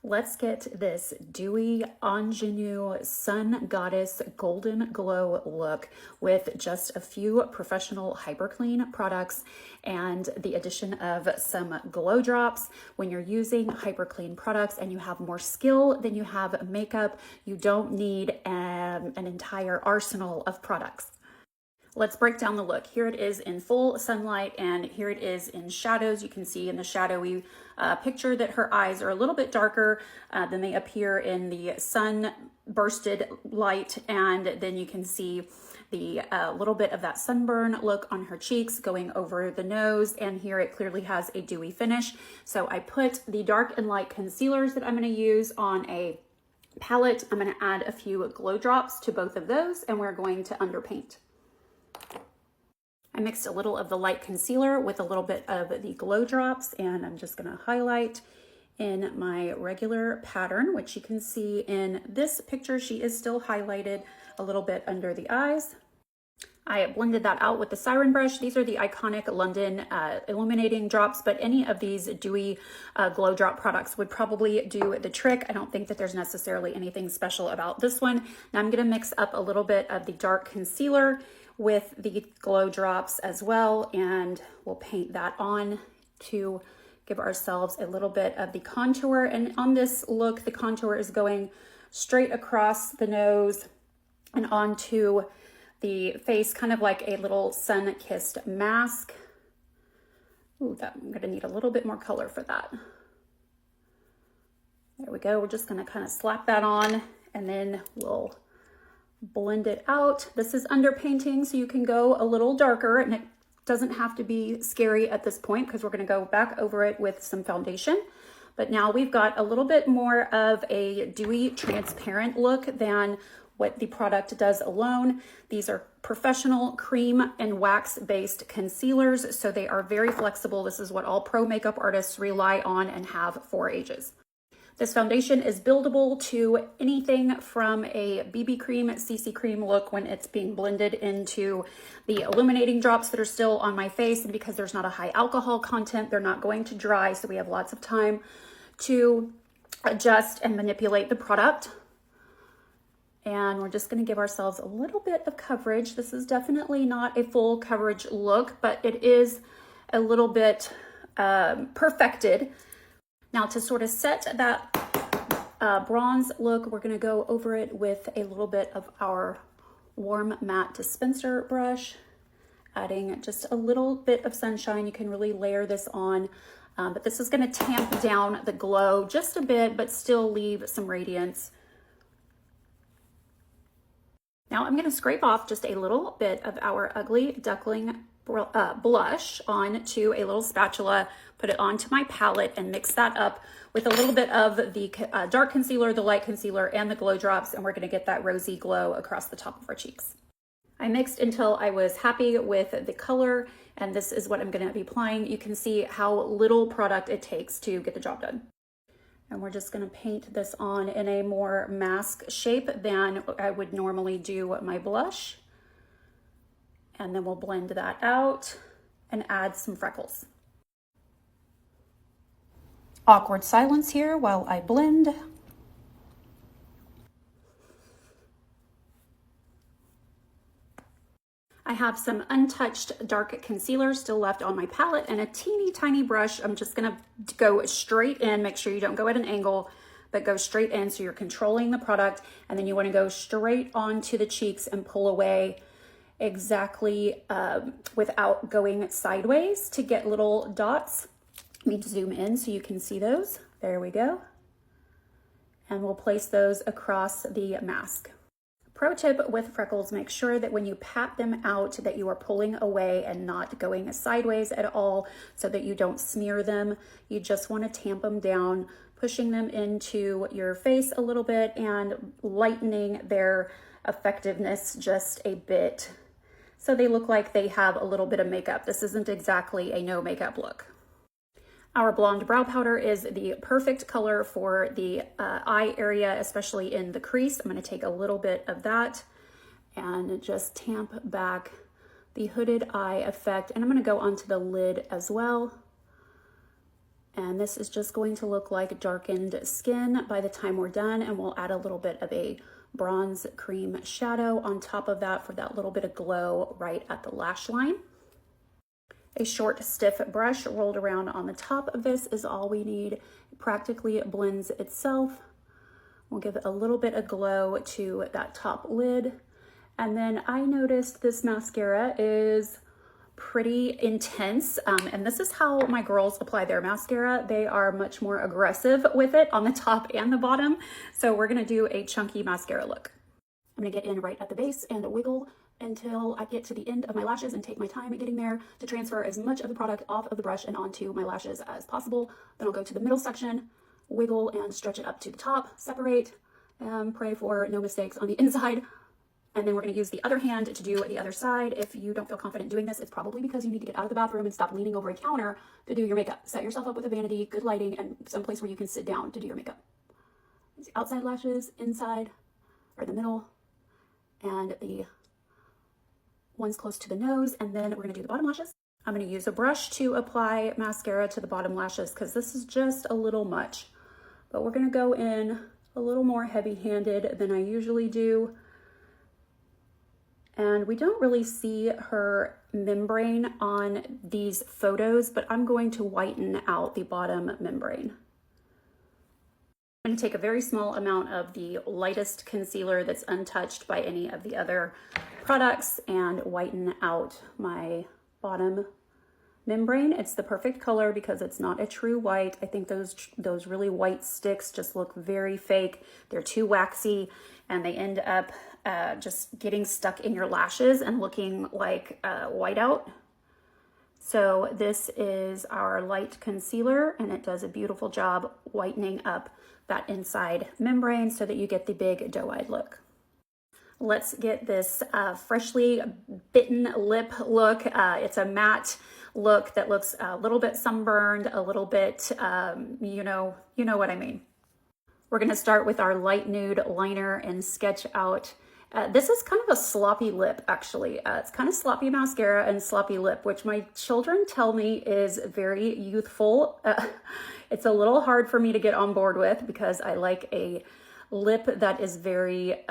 Let's get this dewy ingenue sun goddess golden glow look with just a few professional hyperclean products and the addition of some glow drops. When you're using hyperclean products and you have more skill than you have makeup, you don't need an entire arsenal of products. Let's break down the look. Here it is in full sunlight and here it is in shadows. You can see in the shadowy picture that her eyes are a little bit darker than they appear in the sun bursted light, and then you can see the little bit of that sunburn look on her cheeks going over the nose, and here it clearly has a dewy finish. So I put the dark and light concealers that I'm going to use on a palette. I'm going to add a few glow drops to both of those and we're going to underpaint. I mixed a little of the light concealer with a little bit of the glow drops, and I'm just going to highlight in my regular pattern, which you can see in this picture. She is still highlighted a little bit under the eyes. I blended that out with the Siren brush. These are the iconic London illuminating drops, but any of these dewy glow drop products would probably do the trick. I don't think that there's necessarily anything special about this one. Now I'm going to mix up a little bit of the dark concealer with the glow drops as well, and we'll paint that on to give ourselves a little bit of the contour. And on this look, the contour is going straight across the nose and onto the face, kind of like a little sun-kissed mask. Ooh, I'm gonna need a little bit more color for that. There we go. We're just gonna kind of slap that on and then we'll blend it out. This is underpainting, so you can go a little darker, and it doesn't have to be scary at this point because we're going to go back over it with some foundation. But now we've got a little bit more of a dewy transparent look than what the product does alone. These are professional cream and wax based concealers, so they are very flexible. This is what all pro makeup artists rely on and have for ages. This foundation is buildable to anything from a BB cream, CC cream look when it's being blended into the illuminating drops that are still on my face. And because there's not a high alcohol content, they're not going to dry. So we have lots of time to adjust and manipulate the product. And we're just going to give ourselves a little bit of coverage. This is definitely not a full coverage look, but it is a little bit perfected. Now to sort of set that bronze look, we're gonna go over it with a little bit of our warm matte dispenser brush, adding just a little bit of sunshine. You can really layer this on, but this is gonna tamp down the glow just a bit, but still leave some radiance. Now I'm gonna scrape off just a little bit of our Ugly Duckling blush onto a little spatula, put it onto my palette and mix that up with a little bit of the dark concealer, the light concealer, and the glow drops, and we're going to get that rosy glow across the top of our cheeks. I mixed until I was happy with the color, and this is what I'm going to be applying. You can see how little product it takes to get the job done. And we're just going to paint this on in a more mask shape than I would normally do my blush. And then we'll blend that out and add some freckles. Awkward silence here while I blend. I have some untouched dark concealer still left on my palette and a teeny tiny brush. I'm just gonna go straight in. Make sure you don't go at an angle, but go straight in so you're controlling the product. And then you wanna go straight onto the cheeks and pull away exactly without going sideways to get little dots. Let me zoom in so you can see those. There we go. And we'll place those across the mask. Pro tip with freckles, make sure that when you pat them out that you are pulling away and not going sideways at all so that you don't smear them. You just want to tamp them down, pushing them into your face a little bit and lightening their effectiveness just a bit, so they look like they have a little bit of makeup. This isn't exactly a no makeup look. Our blonde brow powder is the perfect color for the eye area, especially in the crease. I'm going to take a little bit of that and just tamp back the hooded eye effect. And I'm going to go onto the lid as well And this is just going to look like darkened skin by the time we're done, and we'll add a little bit of a bronze cream shadow on top of that for that little bit of glow right at the lash line. A short, stiff brush rolled around on the top of this is all we need. It practically blends itself. We'll give it a little bit of glow to that top lid. And then I noticed this mascara is pretty intense, and this is how my girls apply their mascara. They are much more aggressive with it on the top and the bottom. So we're gonna do a chunky mascara look. I'm gonna get in right at the base and wiggle until I get to the end of my lashes and take my time getting there to transfer as much of the product off of the brush and onto my lashes as possible. Then I'll go to the middle section, wiggle and stretch it up to the top, separate, pray for no mistakes on the inside. And then we're going to use the other hand to do the other side. If you don't feel confident doing this, it's probably because you need to get out of the bathroom and stop leaning over a counter to do your makeup. Set yourself up with a vanity, good lighting, and someplace where you can sit down to do your makeup. Outside lashes, inside, or the middle, and the ones close to the nose. And then we're going to do the bottom lashes. I'm going to use a brush to apply mascara to the bottom lashes because this is just a little much. But we're going to go in a little more heavy-handed than I usually do. And we don't really see her membrane on these photos, but I'm going to whiten out the bottom membrane. I'm going to take a very small amount of the lightest concealer that's untouched by any of the other products and whiten out my bottom membrane. It's the perfect color because it's not a true white. I think those really white sticks just look very fake. They're too waxy and they end up just getting stuck in your lashes and looking like whiteout. So this is our light concealer and it does a beautiful job whitening up that inside membrane so that you get the big doe-eyed look. Let's get this freshly bitten lip look. It's a matte look that looks a little bit sunburned, a little bit, you know what I mean. We're gonna start with our light nude liner and sketch out. This is kind of a sloppy lip, actually. It's kind of sloppy mascara and sloppy lip, which my children tell me is very youthful. It's a little hard for me to get on board with because I like a lip that is very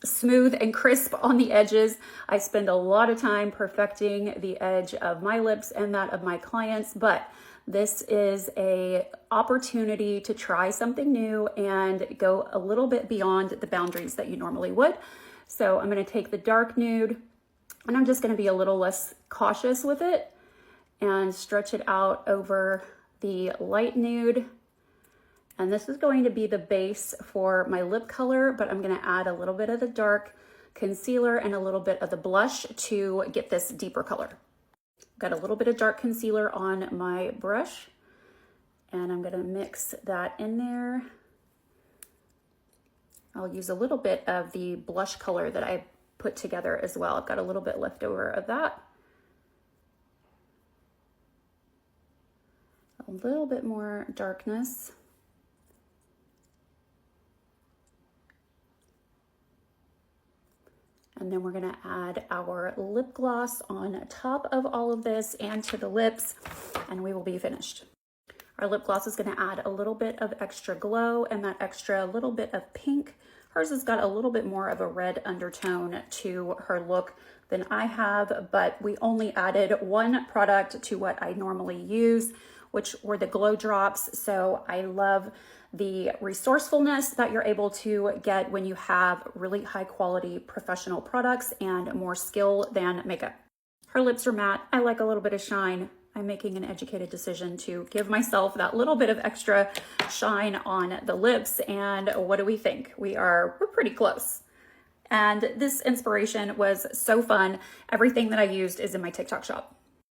smooth and crisp on the edges. I spend a lot of time perfecting the edge of my lips and that of my clients, but this is a opportunity to try something new and go a little bit beyond the boundaries that you normally would. So I'm going to take the dark nude and I'm just going to be a little less cautious with it and stretch it out over the light nude. And this is going to be the base for my lip color, but I'm going to add a little bit of the dark concealer and a little bit of the blush to get this deeper color. Got a little bit of dark concealer on my brush and I'm going to mix that in there. I'll use a little bit of the blush color that I put together as well. I've got a little bit left over of that. A little bit more darkness. And then we're going to add our lip gloss on top of all of this and to the lips, and we will be finished. Our lip gloss is going to add a little bit of extra glow and that extra little bit of pink. Hers has got a little bit more of a red undertone to her look than I have, but we only added one product to what I normally use, which were the glow drops. So I love the resourcefulness that you're able to get when you have really high quality professional products and more skill than makeup. Her lips are matte. I like a little bit of shine. I'm making an educated decision to give myself that little bit of extra shine on the lips. And what do we think? We're pretty close. And this inspiration was so fun. Everything that I used is in my TikTok shop.